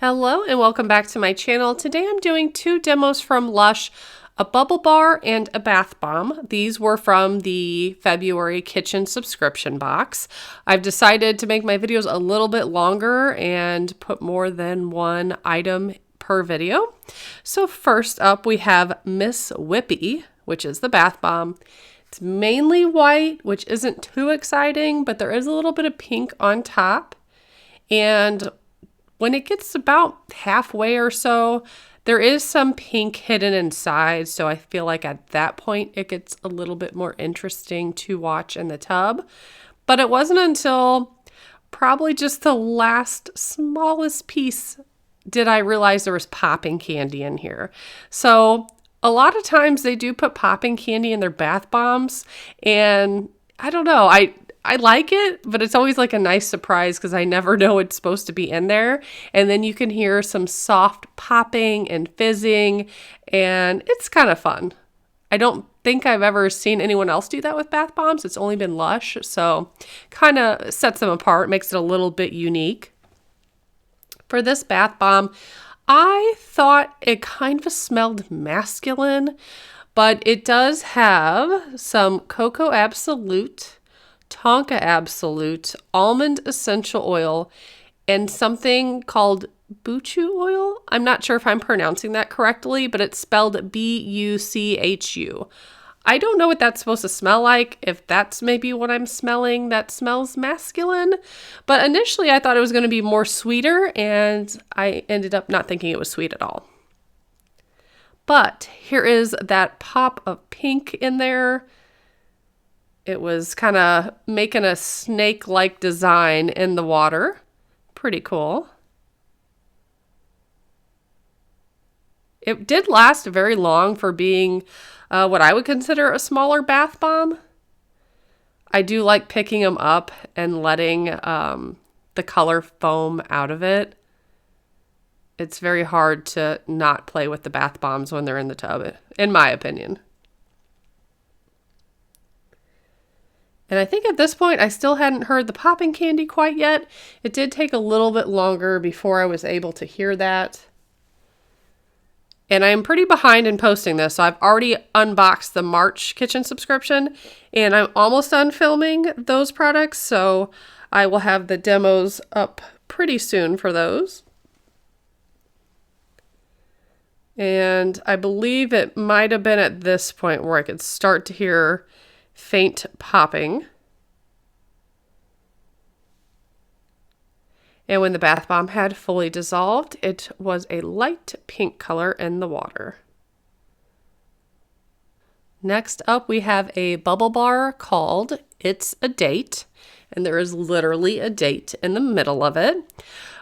Hello and welcome back to my channel. Today I'm doing two demos from LUSH, a bubble bar and a bath bomb. These were from the February kitchen subscription box. I've decided to make my videos a little bit longer and put more than one item per video. So first up we have Miss Whippy, which is the bath bomb. It's mainly white, which isn't too exciting, but there is a little bit of pink on top. And when it gets about halfway or so, there is some pink hidden inside, so I feel like at that point it gets a little bit more interesting to watch in the tub. But it wasn't until probably just the last smallest piece did I realize there was popping candy in here. So a lot of times they do put popping candy in their bath bombs, and I don't know, I like it, but it's always like a nice surprise because I never know it's supposed to be in there. And then you can hear some soft popping and fizzing, and it's kind of fun. I don't think I've ever seen anyone else do that with bath bombs. It's only been LUSH, so kind of sets them apart, makes it a little bit unique. For this bath bomb, I thought it kind of smelled masculine, but it does have some Cocoa Absolute, Tonka Absolute, almond essential oil, and something called Buchu oil. I'm not sure if I'm pronouncing that correctly, but it's spelled B-U-C-H-U. I don't know what that's supposed to smell like, if that's maybe what I'm smelling that smells masculine, but initially I thought it was going to be more sweeter, and I ended up not thinking it was sweet at all. But here is that pop of pink in there. It was kind of making a snake-like design in the water. Pretty cool. It did last very long for being what I would consider a smaller bath bomb. I do like picking them up and letting the color foam out of it. It's very hard to not play with the bath bombs when they're in the tub, in my opinion. And I think at this point, I still hadn't heard the popping candy quite yet. It did take a little bit longer before I was able to hear that. And I'm pretty behind in posting this, so I've already unboxed the March kitchen subscription, and I'm almost done filming those products, so I will have the demos up pretty soon for those. And I believe it might have been at this point where I could start to hear faint popping. And when the bath bomb had fully dissolved, it was a light pink color in the water. Next up, we have a bubble bar called It's a Date, and there is literally a date in the middle of it.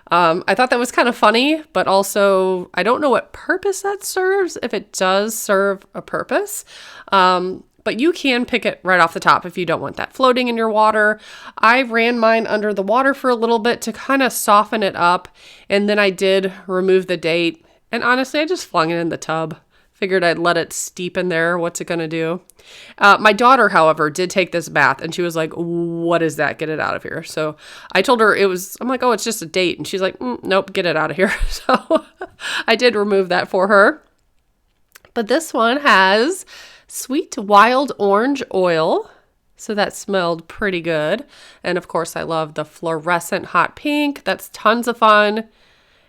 I thought that was kind of funny, but also I don't know what purpose that serves, if it does serve a purpose. But you can pick it right off the top if you don't want that floating in your water. I ran mine under the water for a little bit to kind of soften it up, and then I did remove the date. And honestly, I just flung it in the tub. Figured I'd let it steep in there. What's it gonna do? My daughter, however, did take this bath, and she was like, "What is that? Get it out of here." So I told her I'm like, "Oh, it's just a date." And she's like, "Nope, get it out of here." So I did remove that for her. But this one has sweet wild orange oil, so that smelled pretty good. And of course I love the fluorescent hot pink. That's tons of fun.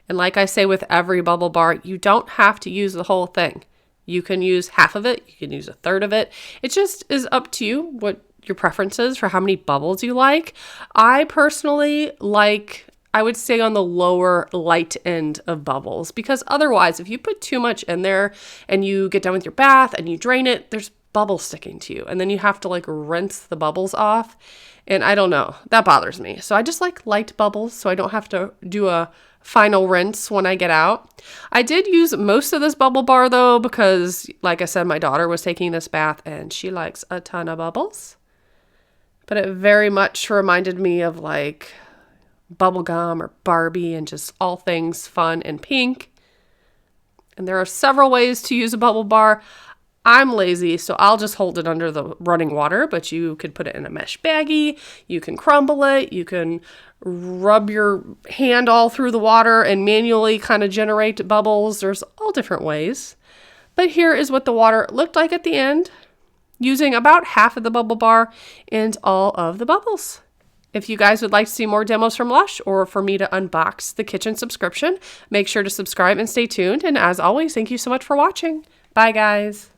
And like I say with every bubble bar, you don't have to use the whole thing. You can use half of it, you can use a third of it. It just is up to you what your preference is for how many bubbles you like. I personally like, I would say, on the lower light end of bubbles, because otherwise if you put too much in there and you get done with your bath and you drain it, there's bubbles sticking to you, and then you have to like rinse the bubbles off, and I don't know, that bothers me. So I just like light bubbles so I don't have to do a final rinse when I get out. I did use most of this bubble bar though, because like I said, my daughter was taking this bath and she likes a ton of bubbles, but it very much reminded me of like bubblegum or Barbie and just all things fun and pink. And there are several ways to use a bubble bar. I'm lazy, so I'll just hold it under the running water, but you could put it in a mesh baggie, you can crumble it, you can rub your hand all through the water and manually kind of generate bubbles. There's all different ways. But here is what the water looked like at the end, using about half of the bubble bar and all of the bubbles. If you guys would like to see more demos from Lush or for me to unbox the kitchen subscription, make sure to subscribe and stay tuned. And as always, thank you so much for watching. Bye, guys.